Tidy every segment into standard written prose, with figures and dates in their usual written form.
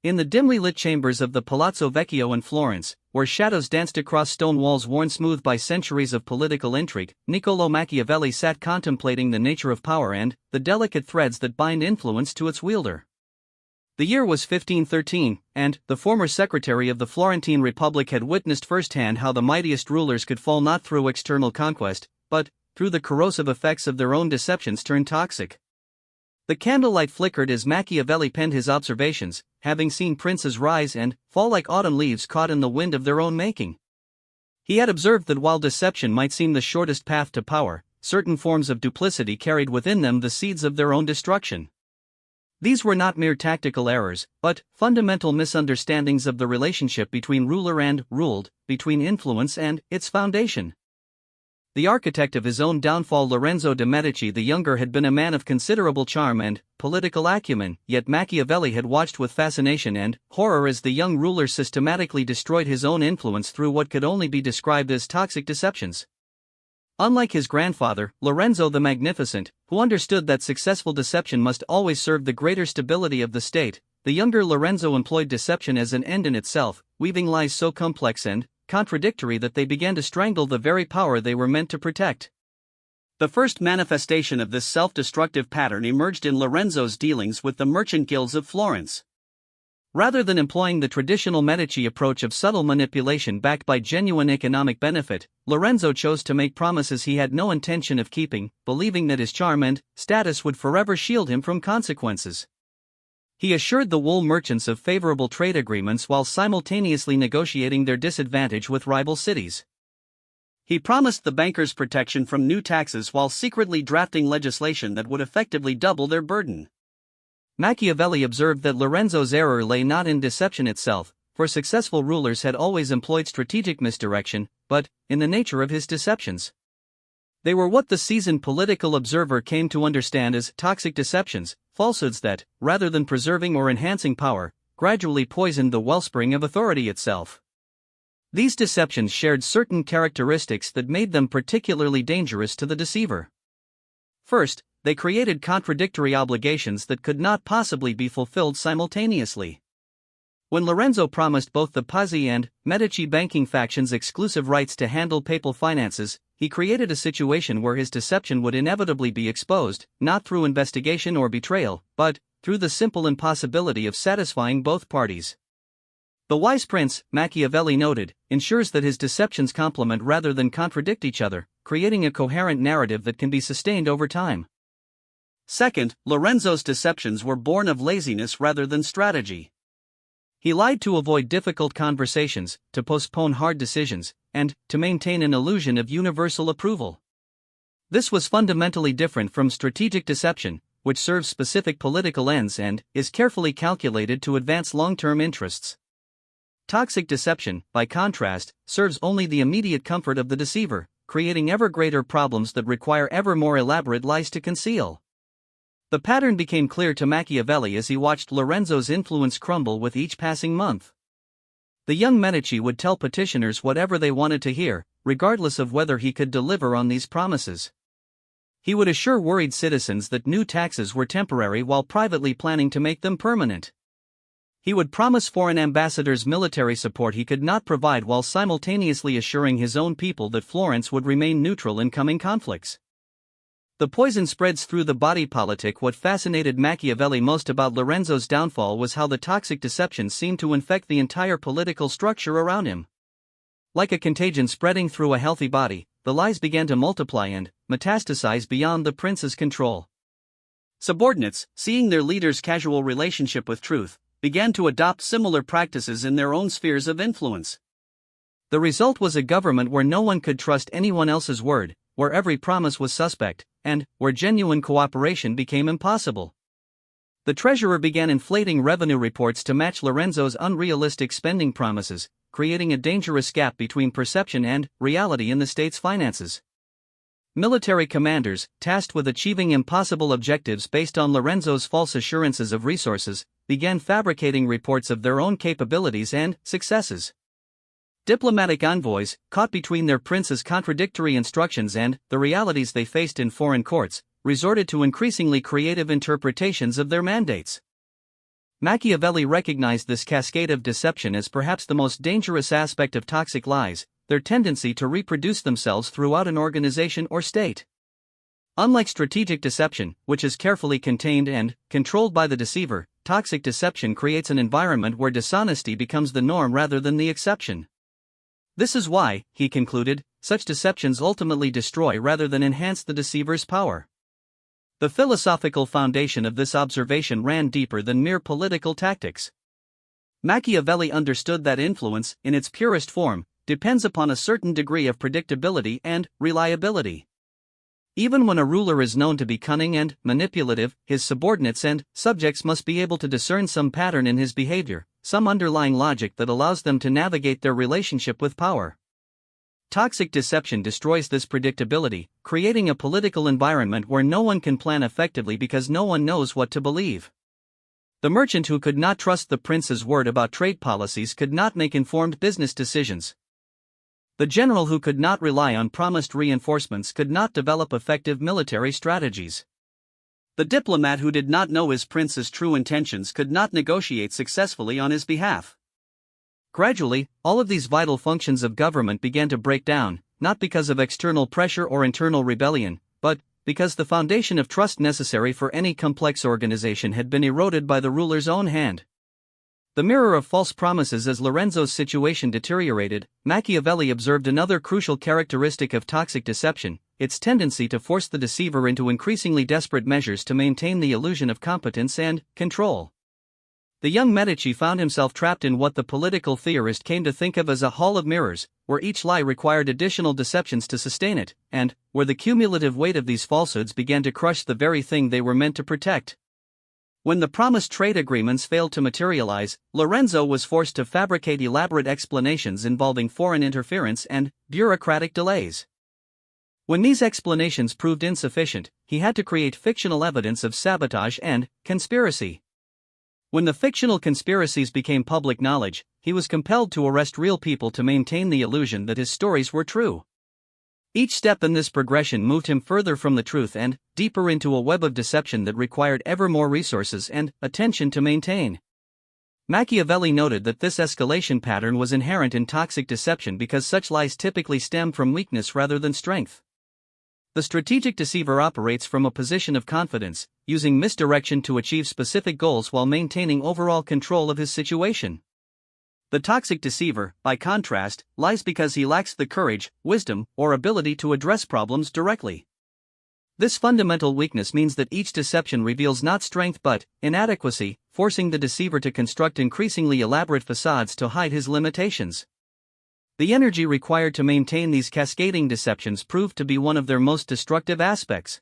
In the dimly lit chambers of the Palazzo Vecchio in Florence, where shadows danced across stone walls worn smooth by centuries of political intrigue, Niccolò Machiavelli sat contemplating the nature of power and the delicate threads that bind influence to its wielder. The year was 1513, and the former secretary of the Florentine Republic had witnessed firsthand how the mightiest rulers could fall not through external conquest, but through the corrosive effects of their own deceptions turned toxic. The candlelight flickered as Machiavelli penned his observations, having seen princes rise and fall like autumn leaves caught in the wind of their own making. He had observed that while deception might seem the shortest path to power, certain forms of duplicity carried within them the seeds of their own destruction. These were not mere tactical errors, but fundamental misunderstandings of the relationship between ruler and ruled, between influence and its foundation. The architect of his own downfall, Lorenzo de' Medici the Younger, had been a man of considerable charm and political acumen, yet Machiavelli had watched with fascination and horror as the young ruler systematically destroyed his own influence through what could only be described as toxic deceptions. Unlike his grandfather, Lorenzo the Magnificent, who understood that successful deception must always serve the greater stability of the state, the younger Lorenzo employed deception as an end in itself, weaving lies so complex and contradictory that they began to strangle the very power they were meant to protect. The first manifestation of this self-destructive pattern emerged in Lorenzo's dealings with the merchant guilds of Florence. Rather than employing the traditional Medici approach of subtle manipulation backed by genuine economic benefit, Lorenzo chose to make promises he had no intention of keeping, believing that his charm and status would forever shield him from consequences. He assured the wool merchants of favorable trade agreements while simultaneously negotiating their disadvantage with rival cities. He promised the bankers protection from new taxes while secretly drafting legislation that would effectively double their burden. Machiavelli observed that Lorenzo's error lay not in deception itself, for successful rulers had always employed strategic misdirection, but in the nature of his deceptions. They were what the seasoned political observer came to understand as toxic deceptions, falsehoods that, rather than preserving or enhancing power, gradually poisoned the wellspring of authority itself. These deceptions shared certain characteristics that made them particularly dangerous to the deceiver. First, they created contradictory obligations that could not possibly be fulfilled simultaneously. When Lorenzo promised both the Pazzi and Medici banking factions exclusive rights to handle papal finances, he created a situation where his deception would inevitably be exposed, not through investigation or betrayal, but through the simple impossibility of satisfying both parties. The wise prince, Machiavelli noted, ensures that his deceptions complement rather than contradict each other, creating a coherent narrative that can be sustained over time. Second, Lorenzo's deceptions were born of laziness rather than strategy. He lied to avoid difficult conversations, to postpone hard decisions, and to maintain an illusion of universal approval. This was fundamentally different from strategic deception, which serves specific political ends and is carefully calculated to advance long-term interests. Toxic deception, by contrast, serves only the immediate comfort of the deceiver, creating ever greater problems that require ever more elaborate lies to conceal. The pattern became clear to Machiavelli as he watched Lorenzo's influence crumble with each passing month. The young Medici would tell petitioners whatever they wanted to hear, regardless of whether he could deliver on these promises. He would assure worried citizens that new taxes were temporary while privately planning to make them permanent. He would promise foreign ambassadors military support he could not provide while simultaneously assuring his own people that Florence would remain neutral in coming conflicts. The poison spreads through the body politic. What fascinated Machiavelli most about Lorenzo's downfall was how the toxic deception seemed to infect the entire political structure around him. Like a contagion spreading through a healthy body, the lies began to multiply and metastasize beyond the prince's control. Subordinates, seeing their leader's casual relationship with truth, began to adopt similar practices in their own spheres of influence. The result was a government where no one could trust anyone else's word, where every promise was suspect, and where genuine cooperation became impossible. The treasurer began inflating revenue reports to match Lorenzo's unrealistic spending promises, creating a dangerous gap between perception and reality in the state's finances. Military commanders, tasked with achieving impossible objectives based on Lorenzo's false assurances of resources, began fabricating reports of their own capabilities and successes. Diplomatic envoys, caught between their prince's contradictory instructions and the realities they faced in foreign courts, resorted to increasingly creative interpretations of their mandates. Machiavelli recognized this cascade of deception as perhaps the most dangerous aspect of toxic lies, their tendency to reproduce themselves throughout an organization or state. Unlike strategic deception, which is carefully contained and controlled by the deceiver, toxic deception creates an environment where dishonesty becomes the norm rather than the exception. This is why, he concluded, such deceptions ultimately destroy rather than enhance the deceiver's power. The philosophical foundation of this observation ran deeper than mere political tactics. Machiavelli understood that influence, in its purest form, depends upon a certain degree of predictability and reliability. Even when a ruler is known to be cunning and manipulative, his subordinates and subjects must be able to discern some pattern in his behavior, some underlying logic that allows them to navigate their relationship with power. Toxic deception destroys this predictability, creating a political environment where no one can plan effectively because no one knows what to believe. The merchant who could not trust the prince's word about trade policies could not make informed business decisions. The general who could not rely on promised reinforcements could not develop effective military strategies. The diplomat who did not know his prince's true intentions could not negotiate successfully on his behalf. Gradually, all of these vital functions of government began to break down, not because of external pressure or internal rebellion, but because the foundation of trust necessary for any complex organization had been eroded by the ruler's own hand. The mirror of false promises. As Lorenzo's situation deteriorated, Machiavelli observed another crucial characteristic of toxic deception: its tendency to force the deceiver into increasingly desperate measures to maintain the illusion of competence and control. The young Medici found himself trapped in what the political theorist came to think of as a hall of mirrors, where each lie required additional deceptions to sustain it, and where the cumulative weight of these falsehoods began to crush the very thing they were meant to protect. When the promised trade agreements failed to materialize, Lorenzo was forced to fabricate elaborate explanations involving foreign interference and bureaucratic delays. When these explanations proved insufficient, he had to create fictional evidence of sabotage and conspiracy. When the fictional conspiracies became public knowledge, he was compelled to arrest real people to maintain the illusion that his stories were true. Each step in this progression moved him further from the truth and deeper into a web of deception that required ever more resources and attention to maintain. Machiavelli noted that this escalation pattern was inherent in toxic deception because such lies typically stem from weakness rather than strength. The strategic deceiver operates from a position of confidence, using misdirection to achieve specific goals while maintaining overall control of his situation. The toxic deceiver, by contrast, lies because he lacks the courage, wisdom, or ability to address problems directly. This fundamental weakness means that each deception reveals not strength but inadequacy, forcing the deceiver to construct increasingly elaborate facades to hide his limitations. The energy required to maintain these cascading deceptions proved to be one of their most destructive aspects.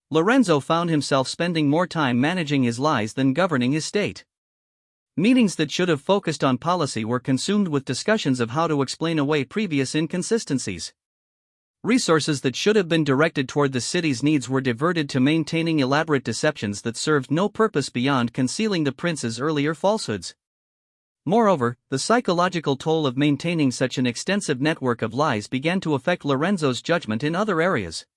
Lorenzo found himself spending more time managing his lies than governing his state. Meetings that should have focused on policy were consumed with discussions of how to explain away previous inconsistencies. Resources that should have been directed toward the city's needs were diverted to maintaining elaborate deceptions that served no purpose beyond concealing the prince's earlier falsehoods. Moreover, the psychological toll of maintaining such an extensive network of lies began to affect Lorenzo's judgment in other areas.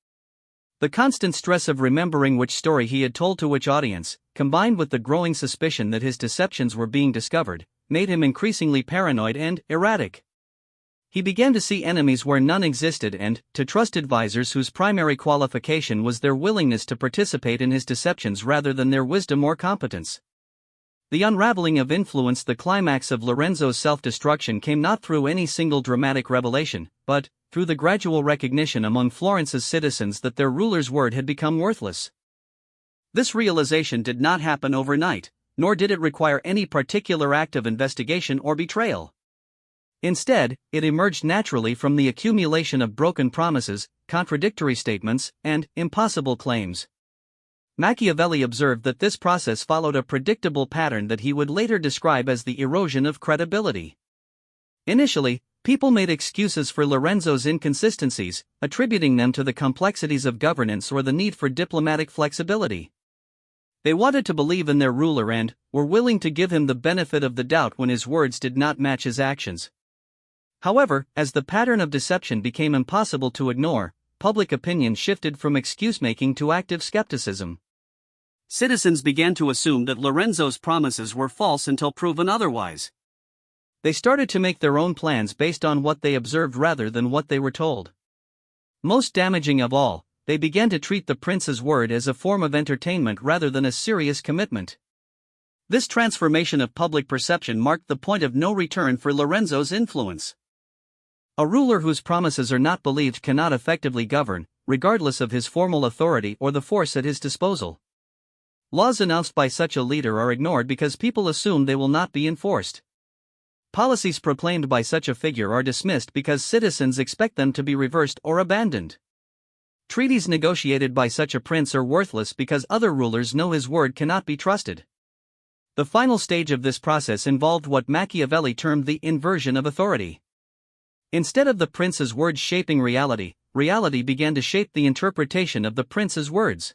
The constant stress of remembering which story he had told to which audience, combined with the growing suspicion that his deceptions were being discovered, made him increasingly paranoid and erratic. He began to see enemies where none existed and to trust advisors whose primary qualification was their willingness to participate in his deceptions rather than their wisdom or competence. The unraveling of influence. The climax of Lorenzo's self-destruction came not through any single dramatic revelation, but through the gradual recognition among Florence's citizens that their ruler's word had become worthless. This realization did not happen overnight, nor did it require any particular act of investigation or betrayal. Instead, it emerged naturally from the accumulation of broken promises, contradictory statements, and impossible claims. Machiavelli observed that this process followed a predictable pattern that he would later describe as the erosion of credibility. Initially, people made excuses for Lorenzo's inconsistencies, attributing them to the complexities of governance or the need for diplomatic flexibility. They wanted to believe in their ruler and were willing to give him the benefit of the doubt when his words did not match his actions. However, as the pattern of deception became impossible to ignore, public opinion shifted from excuse-making to active skepticism. citizens began to assume that Lorenzo's promises were false until proven otherwise. They started to make their own plans based on what they observed rather than what they were told. Most damaging of all, they began to treat the prince's word as a form of entertainment rather than a serious commitment. This transformation of public perception marked the point of no return for Lorenzo's influence. A ruler whose promises are not believed cannot effectively govern, regardless of his formal authority or the force at his disposal. Laws announced by such a leader are ignored because people assume they will not be enforced. Policies proclaimed by such a figure are dismissed because citizens expect them to be reversed or abandoned. Treaties negotiated by such a prince are worthless because other rulers know his word cannot be trusted. The final stage of this process involved what Machiavelli termed the inversion of authority. Instead of the prince's words shaping reality, reality began to shape the interpretation of the prince's words.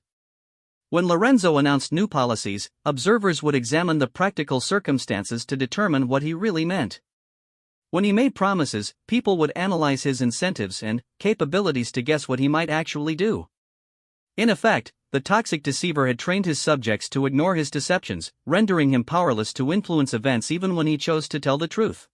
When Lorenzo announced new policies, observers would examine the practical circumstances to determine what he really meant. When he made promises, people would analyze his incentives and capabilities to guess what he might actually do. In effect, the toxic deceiver had trained his subjects to ignore his deceptions, rendering him powerless to influence events even when he chose to tell the truth.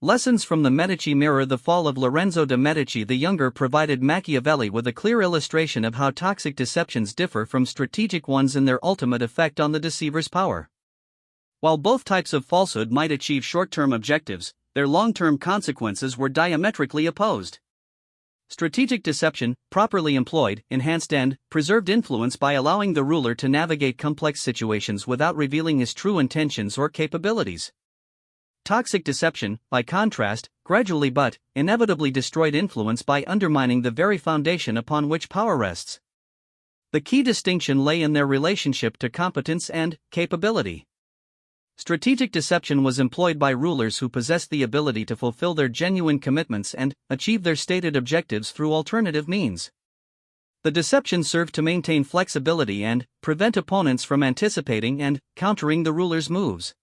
Lessons from the Medici mirror. The fall of Lorenzo de' Medici the Younger provided Machiavelli with a clear illustration of how toxic deceptions differ from strategic ones in their ultimate effect on the deceiver's power. While both types of falsehood might achieve short-term objectives, their long-term consequences were diametrically opposed. Strategic deception, properly employed, enhanced and preserved influence by allowing the ruler to navigate complex situations without revealing his true intentions or capabilities. Toxic deception, by contrast, gradually but inevitably destroyed influence by undermining the very foundation upon which power rests. The key distinction lay in their relationship to competence and capability. Strategic deception was employed by rulers who possessed the ability to fulfill their genuine commitments and achieve their stated objectives through alternative means. The deception served to maintain flexibility and prevent opponents from anticipating and countering the ruler's moves.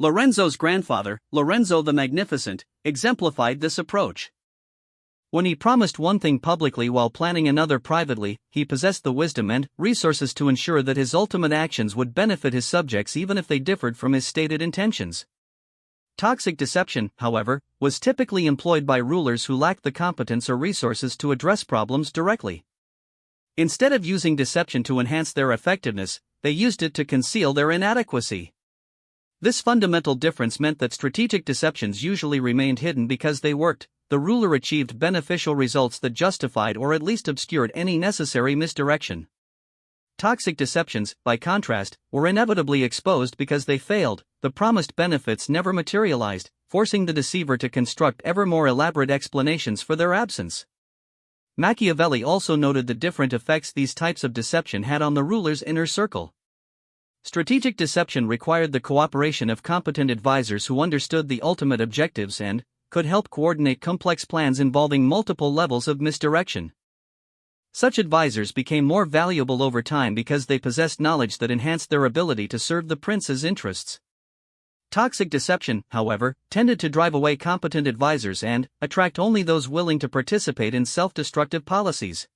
Lorenzo's grandfather, Lorenzo the Magnificent, exemplified this approach. When he promised one thing publicly while planning another privately, he possessed the wisdom and resources to ensure that his ultimate actions would benefit his subjects even if they differed from his stated intentions. Toxic deception, however, was typically employed by rulers who lacked the competence or resources to address problems directly. Instead of using deception to enhance their effectiveness, they used it to conceal their inadequacy. This fundamental difference meant that strategic deceptions usually remained hidden because they worked. The ruler achieved beneficial results that justified or at least obscured any necessary misdirection. Toxic deceptions, by contrast, were inevitably exposed because they failed. The promised benefits never materialized, forcing the deceiver to construct ever more elaborate explanations for their absence. Machiavelli also noted the different effects these types of deception had on the ruler's inner circle. Strategic deception required the cooperation of competent advisors who understood the ultimate objectives and could help coordinate complex plans involving multiple levels of misdirection. Such advisors became more valuable over time because they possessed knowledge that enhanced their ability to serve the prince's interests. Toxic deception, however, tended to drive away competent advisors and attract only those willing to participate in self-destructive policies.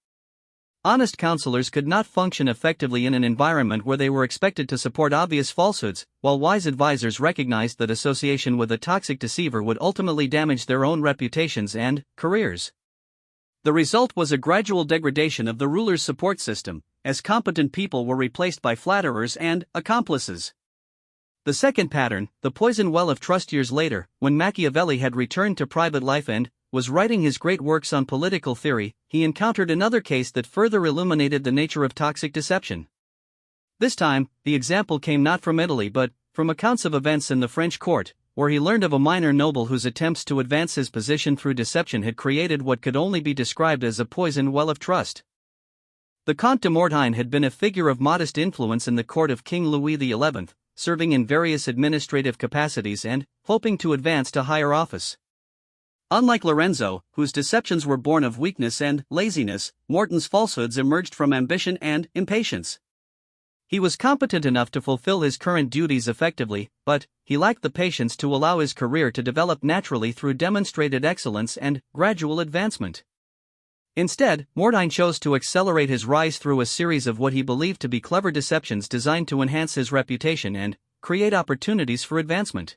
Honest counselors could not function effectively in an environment where they were expected to support obvious falsehoods, while wise advisors recognized that association with a toxic deceiver would ultimately damage their own reputations and careers. The result was a gradual degradation of the ruler's support system, as competent people were replaced by flatterers and accomplices. The second pattern, the poison well of trust. Years later, when Machiavelli had returned to private life and was writing his great works on political theory, he encountered another case that further illuminated the nature of toxic deception. This time, the example came not from Italy but from accounts of events in the French court, where he learned of a minor noble whose attempts to advance his position through deception had created what could only be described as a poisoned well of trust. The Comte de Mortagne had been a figure of modest influence in the court of King Louis XI, serving in various administrative capacities and hoping to advance to higher office. Unlike Lorenzo, whose deceptions were born of weakness and laziness, Mortaine's falsehoods emerged from ambition and impatience. He was competent enough to fulfill his current duties effectively, but he lacked the patience to allow his career to develop naturally through demonstrated excellence and gradual advancement. Instead, Mordine chose to accelerate his rise through a series of what he believed to be clever deceptions designed to enhance his reputation and create opportunities for advancement.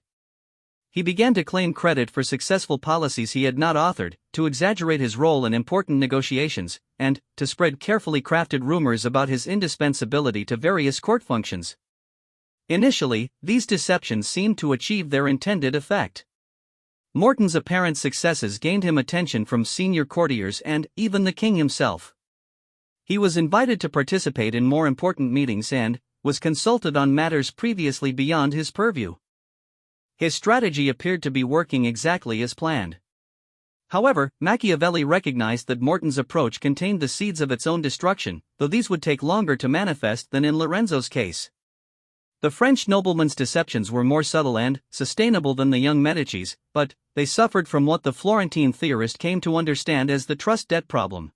He began to claim credit for successful policies he had not authored, to exaggerate his role in important negotiations, and to spread carefully crafted rumors about his indispensability to various court functions. Initially, these deceptions seemed to achieve their intended effect. Morton's apparent successes gained him attention from senior courtiers and even the king himself. He was invited to participate in more important meetings and was consulted on matters previously beyond his purview. His strategy appeared to be working exactly as planned. However, Machiavelli recognized that Morton's approach contained the seeds of its own destruction, though these would take longer to manifest than in Lorenzo's case. The French nobleman's deceptions were more subtle and sustainable than the young Medici's, but they suffered from what the Florentine theorist came to understand as the trust-debt problem.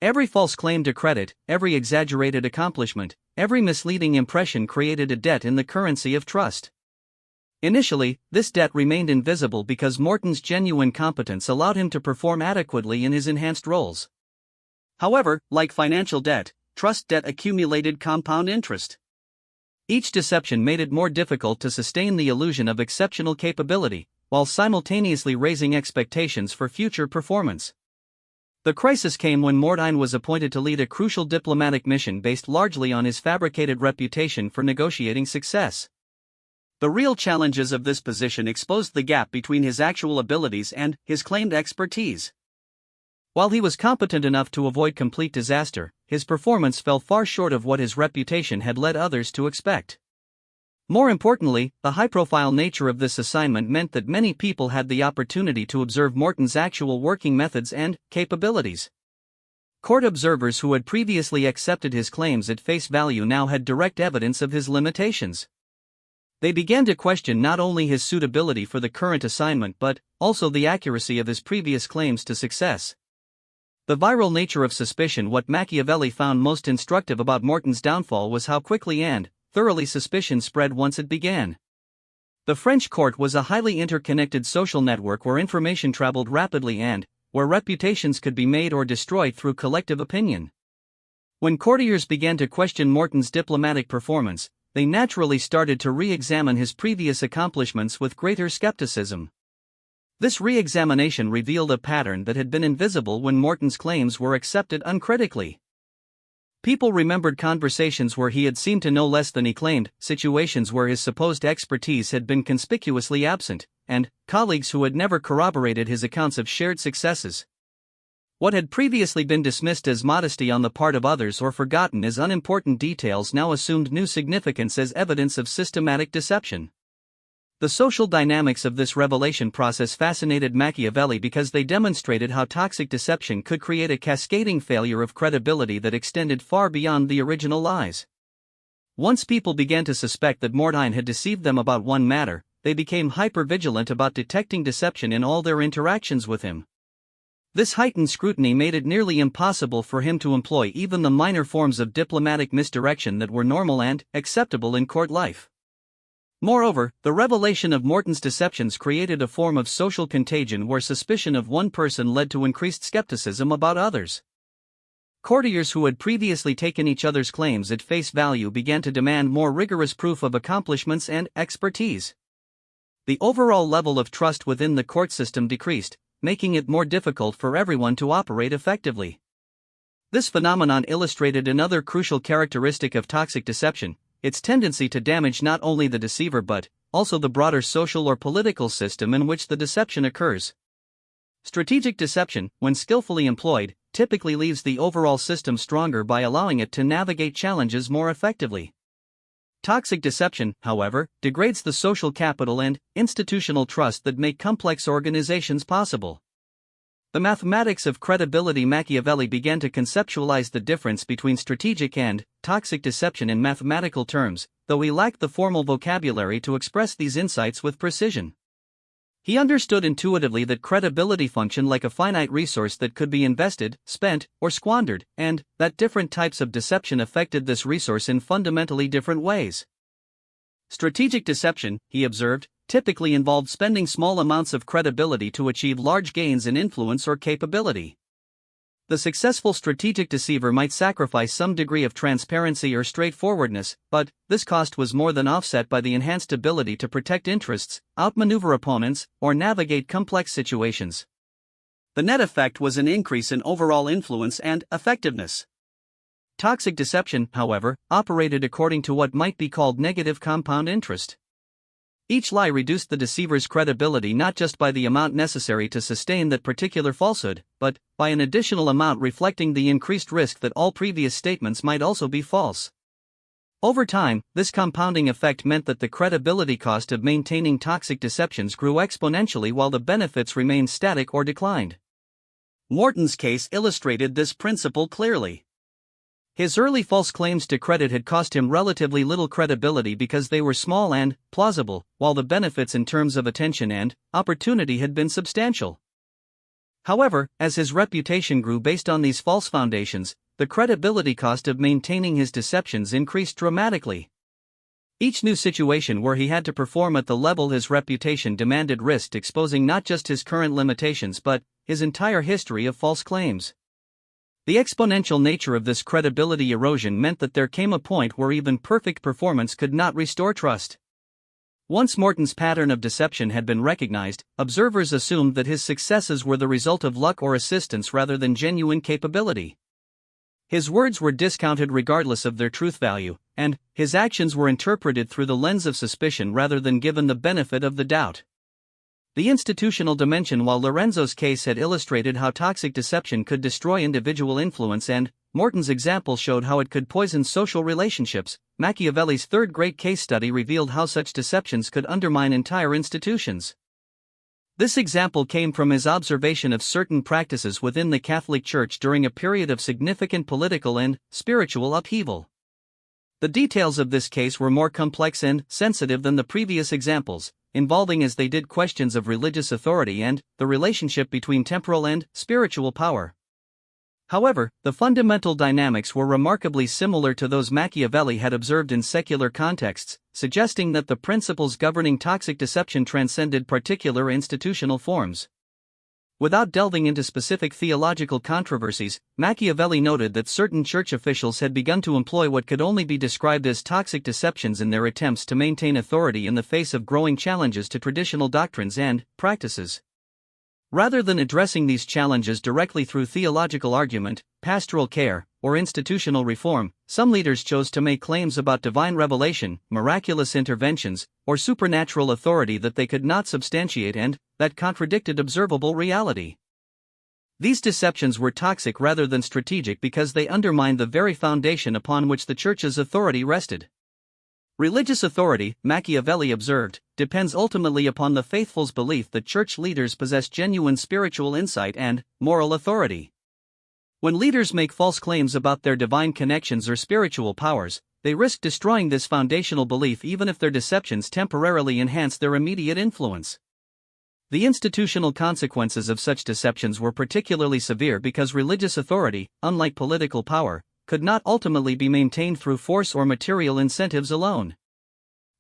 Every false claim to credit, every exaggerated accomplishment, every misleading impression created a debt in the currency of trust. Initially, this debt remained invisible because Morton's genuine competence allowed him to perform adequately in his enhanced roles. However, like financial debt, trust debt accumulated compound interest. Each deception made it more difficult to sustain the illusion of exceptional capability, while simultaneously raising expectations for future performance. The crisis came when Mordine was appointed to lead a crucial diplomatic mission based largely on his fabricated reputation for negotiating success. The real challenges of this position exposed the gap between his actual abilities and his claimed expertise. While he was competent enough to avoid complete disaster, his performance fell far short of what his reputation had led others to expect. More importantly, the high-profile nature of this assignment meant that many people had the opportunity to observe Morton's actual working methods and capabilities. Court observers who had previously accepted his claims at face value now had direct evidence of his limitations. They began to question not only his suitability for the current assignment but also the accuracy of his previous claims to success. The viral nature of suspicion. What Machiavelli found most instructive about Morton's downfall was how quickly and thoroughly suspicion spread once it began. The French court was a highly interconnected social network where information traveled rapidly and where reputations could be made or destroyed through collective opinion. When courtiers began to question Morton's diplomatic performance, they naturally started to re-examine his previous accomplishments with greater skepticism. This re-examination revealed a pattern that had been invisible when Morton's claims were accepted uncritically. People remembered conversations where he had seemed to know less than he claimed, situations where his supposed expertise had been conspicuously absent, and colleagues who had never corroborated his accounts of shared successes. What had previously been dismissed as modesty on the part of others or forgotten as unimportant details now assumed new significance as evidence of systematic deception. The social dynamics of this revelation process fascinated Machiavelli because they demonstrated how toxic deception could create a cascading failure of credibility that extended far beyond the original lies. Once people began to suspect that Mordine had deceived them about one matter, they became hyper-vigilant about detecting deception in all their interactions with him. This heightened scrutiny made it nearly impossible for him to employ even the minor forms of diplomatic misdirection that were normal and acceptable in court life. Moreover, the revelation of Morton's deceptions created a form of social contagion where suspicion of one person led to increased skepticism about others. Courtiers who had previously taken each other's claims at face value began to demand more rigorous proof of accomplishments and expertise. The overall level of trust within the court system decreased, making it more difficult for everyone to operate effectively. This phenomenon illustrated another crucial characteristic of toxic deception: its tendency to damage not only the deceiver but also the broader social or political system in which the deception occurs. Strategic deception, when skillfully employed, typically leaves the overall system stronger by allowing it to navigate challenges more effectively. Toxic deception, however, degrades the social capital and institutional trust that make complex organizations possible. The mathematics of credibility. Machiavelli began to conceptualize the difference between strategic and toxic deception in mathematical terms, though he lacked the formal vocabulary to express these insights with precision. He understood intuitively that credibility functioned like a finite resource that could be invested, spent, or squandered, and that different types of deception affected this resource in fundamentally different ways. Strategic deception, he observed, typically involved spending small amounts of credibility to achieve large gains in influence or capability. The successful strategic deceiver might sacrifice some degree of transparency or straightforwardness, but this cost was more than offset by the enhanced ability to protect interests, outmaneuver opponents, or navigate complex situations. The net effect was an increase in overall influence and effectiveness. Toxic deception, however, operated according to what might be called negative compound interest. Each lie reduced the deceiver's credibility not just by the amount necessary to sustain that particular falsehood, but by an additional amount reflecting the increased risk that all previous statements might also be false. Over time, this compounding effect meant that the credibility cost of maintaining toxic deceptions grew exponentially while the benefits remained static or declined. Morton's case illustrated this principle clearly. His early false claims to credit had cost him relatively little credibility because they were small and plausible, while the benefits in terms of attention and opportunity had been substantial. However, as his reputation grew based on these false foundations, the credibility cost of maintaining his deceptions increased dramatically. Each new situation where he had to perform at the level his reputation demanded risked exposing not just his current limitations but his entire history of false claims. The exponential nature of this credibility erosion meant that there came a point where even perfect performance could not restore trust. Once Morton's pattern of deception had been recognized, observers assumed that his successes were the result of luck or assistance rather than genuine capability. His words were discounted regardless of their truth value, and his actions were interpreted through the lens of suspicion rather than given the benefit of the doubt. The institutional dimension. While Lorenzo's case had illustrated how toxic deception could destroy individual influence and Morton's example showed how it could poison social relationships, Machiavelli's third great case study revealed how such deceptions could undermine entire institutions. This example came from his observation of certain practices within the Catholic Church during a period of significant political and spiritual upheaval. The details of this case were more complex and sensitive than the previous examples, involving as they did questions of religious authority and the relationship between temporal and spiritual power. However, the fundamental dynamics were remarkably similar to those Machiavelli had observed in secular contexts, suggesting that the principles governing toxic deception transcended particular institutional forms. Without delving into specific theological controversies, Machiavelli noted that certain church officials had begun to employ what could only be described as toxic deceptions in their attempts to maintain authority in the face of growing challenges to traditional doctrines and practices. Rather than addressing these challenges directly through theological argument, pastoral care, or institutional reform, some leaders chose to make claims about divine revelation, miraculous interventions, or supernatural authority that they could not substantiate and that contradicted observable reality. These deceptions were toxic rather than strategic because they undermined the very foundation upon which the Church's authority rested. Religious authority, Machiavelli observed, depends ultimately upon the faithful's belief that church leaders possess genuine spiritual insight and moral authority. When leaders make false claims about their divine connections or spiritual powers, they risk destroying this foundational belief even if their deceptions temporarily enhance their immediate influence. The institutional consequences of such deceptions were particularly severe because religious authority, unlike political power, could not ultimately be maintained through force or material incentives alone.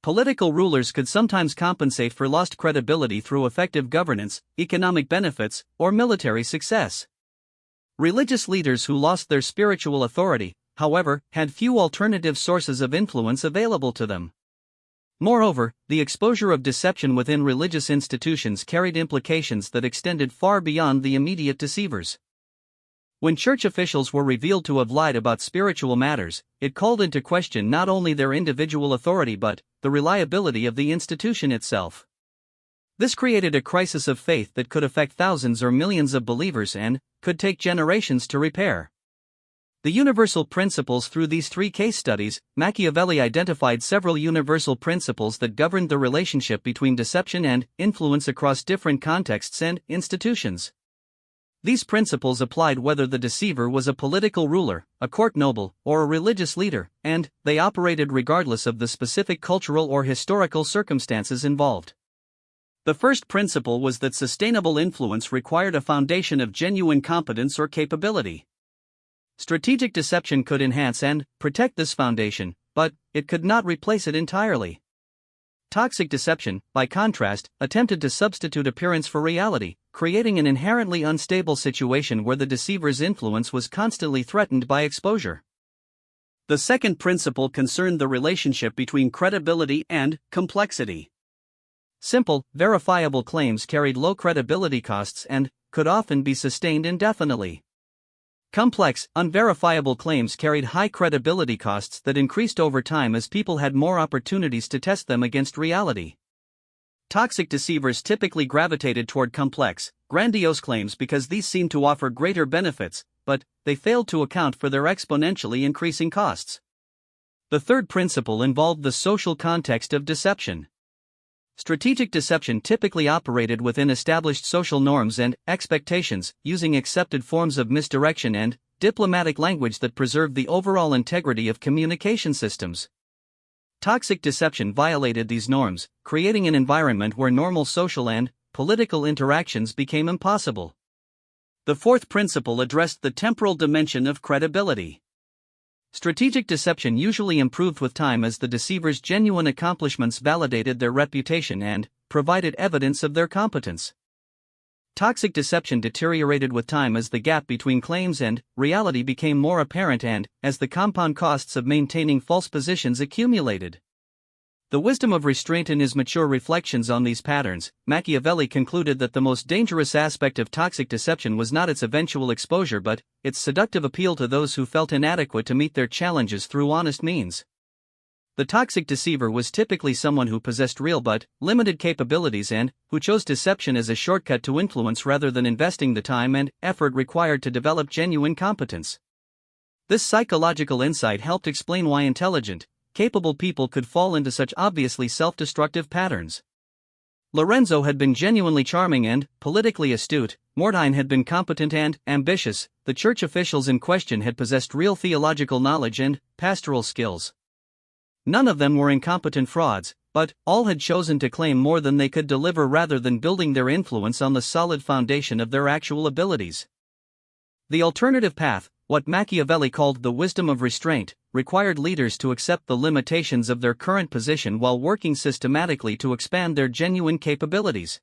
Political rulers could sometimes compensate for lost credibility through effective governance, economic benefits, or military success. Religious leaders who lost their spiritual authority, however, had few alternative sources of influence available to them. Moreover, the exposure of deception within religious institutions carried implications that extended far beyond the immediate deceivers. When church officials were revealed to have lied about spiritual matters, it called into question not only their individual authority but the reliability of the institution itself. This created a crisis of faith that could affect thousands or millions of believers and could take generations to repair. The universal principles. Through these three case studies, Machiavelli identified several universal principles that governed the relationship between deception and influence across different contexts and institutions. These principles applied whether the deceiver was a political ruler, a court noble, or a religious leader, and they operated regardless of the specific cultural or historical circumstances involved. The first principle was that sustainable influence required a foundation of genuine competence or capability. Strategic deception could enhance and protect this foundation, but it could not replace it entirely. Toxic deception, by contrast, attempted to substitute appearance for reality, creating an inherently unstable situation where the deceiver's influence was constantly threatened by exposure. The second principle concerned the relationship between credibility and complexity. Simple, verifiable claims carried low credibility costs and could often be sustained indefinitely. Complex, unverifiable claims carried high credibility costs that increased over time as people had more opportunities to test them against reality. Toxic deceivers typically gravitated toward complex, grandiose claims because these seemed to offer greater benefits, but they failed to account for their exponentially increasing costs. The third principle involved the social context of deception. Strategic deception typically operated within established social norms and expectations, using accepted forms of misdirection and diplomatic language that preserved the overall integrity of communication systems. Toxic deception violated these norms, creating an environment where normal social and political interactions became impossible. The fourth principle addressed the temporal dimension of credibility. Strategic deception usually improved with time as the deceiver's genuine accomplishments validated their reputation and provided evidence of their competence. Toxic deception deteriorated with time as the gap between claims and reality became more apparent and as the compound costs of maintaining false positions accumulated. The wisdom of restraint. In his mature reflections on these patterns, Machiavelli concluded that the most dangerous aspect of toxic deception was not its eventual exposure but its seductive appeal to those who felt inadequate to meet their challenges through honest means. The toxic deceiver was typically someone who possessed real but limited capabilities and who chose deception as a shortcut to influence rather than investing the time and effort required to develop genuine competence. This psychological insight helped explain why intelligent, capable people could fall into such obviously self-destructive patterns. Lorenzo had been genuinely charming and politically astute, Mordine had been competent and ambitious, the church officials in question had possessed real theological knowledge and pastoral skills. None of them were incompetent frauds, but all had chosen to claim more than they could deliver rather than building their influence on the solid foundation of their actual abilities. The alternative path, what Machiavelli called the wisdom of restraint, required leaders to accept the limitations of their current position while working systematically to expand their genuine capabilities.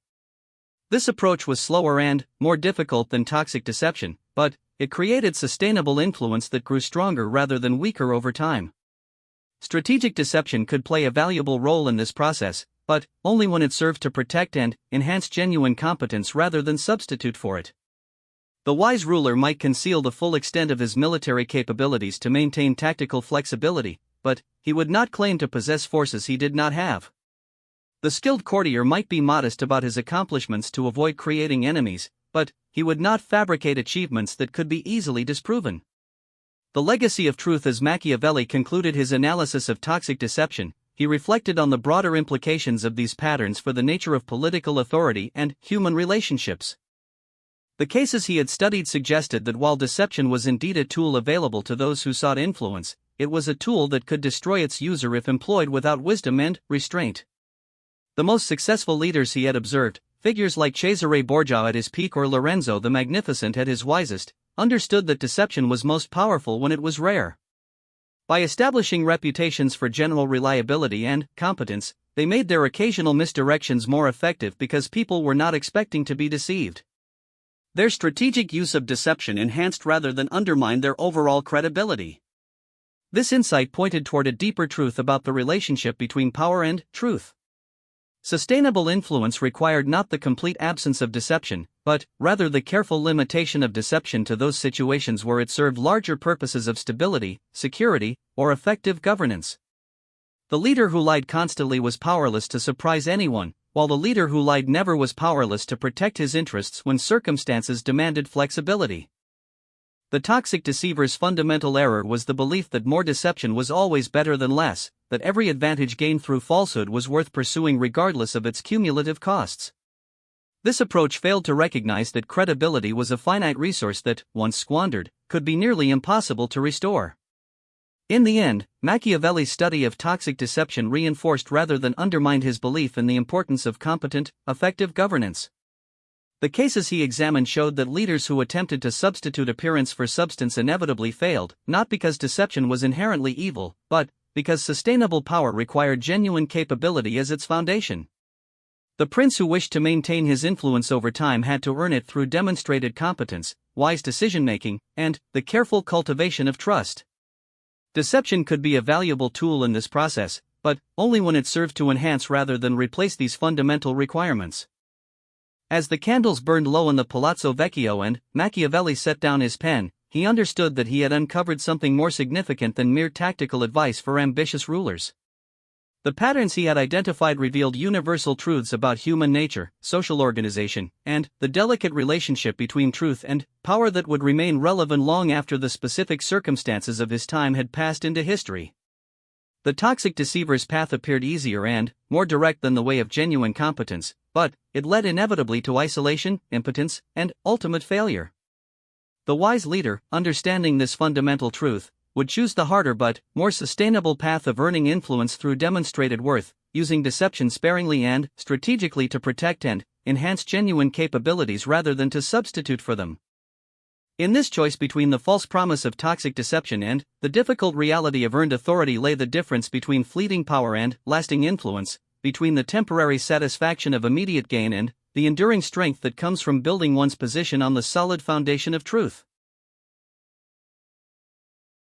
This approach was slower and more difficult than toxic deception, but it created sustainable influence that grew stronger rather than weaker over time. Strategic deception could play a valuable role in this process, but only when it served to protect and enhance genuine competence rather than substitute for it. The wise ruler might conceal the full extent of his military capabilities to maintain tactical flexibility, but he would not claim to possess forces he did not have. The skilled courtier might be modest about his accomplishments to avoid creating enemies, but he would not fabricate achievements that could be easily disproven. The legacy of truth. As Machiavelli concluded his analysis of toxic deception, he reflected on the broader implications of these patterns for the nature of political authority and human relationships. The cases he had studied suggested that while deception was indeed a tool available to those who sought influence, it was a tool that could destroy its user if employed without wisdom and restraint. The most successful leaders he had observed, figures like Cesare Borgia at his peak or Lorenzo the Magnificent at his wisest, understood that deception was most powerful when it was rare. By establishing reputations for general reliability and competence, they made their occasional misdirections more effective because people were not expecting to be deceived. Their strategic use of deception enhanced rather than undermined their overall credibility. This insight pointed toward a deeper truth about the relationship between power and truth. Sustainable influence required not the complete absence of deception, but rather the careful limitation of deception to those situations where it served larger purposes of stability, security, or effective governance. The leader who lied constantly was powerless to surprise anyone, while the leader who lied never was powerless to protect his interests when circumstances demanded flexibility. The toxic deceiver's fundamental error was the belief that more deception was always better than less, that every advantage gained through falsehood was worth pursuing regardless of its cumulative costs. This approach failed to recognize that credibility was a finite resource that, once squandered, could be nearly impossible to restore. In the end, Machiavelli's study of toxic deception reinforced rather than undermined his belief in the importance of competent, effective governance. The cases he examined showed that leaders who attempted to substitute appearance for substance inevitably failed, not because deception was inherently evil, but because sustainable power required genuine capability as its foundation. The prince who wished to maintain his influence over time had to earn it through demonstrated competence, wise decision-making, and the careful cultivation of trust. Deception could be a valuable tool in this process, but only when it served to enhance rather than replace these fundamental requirements. As the candles burned low in the Palazzo Vecchio and Machiavelli set down his pen, he understood that he had uncovered something more significant than mere tactical advice for ambitious rulers. The patterns he had identified revealed universal truths about human nature, social organization, and the delicate relationship between truth and power that would remain relevant long after the specific circumstances of his time had passed into history. The toxic deceiver's path appeared easier and more direct than the way of genuine competence, but it led inevitably to isolation, impotence, and ultimate failure. The wise leader, understanding this fundamental truth, would choose the harder but more sustainable path of earning influence through demonstrated worth, using deception sparingly and strategically to protect and enhance genuine capabilities rather than to substitute for them. In this choice between the false promise of toxic deception and the difficult reality of earned authority lay the difference between fleeting power and lasting influence, between the temporary satisfaction of immediate gain and the enduring strength that comes from building one's position on the solid foundation of truth.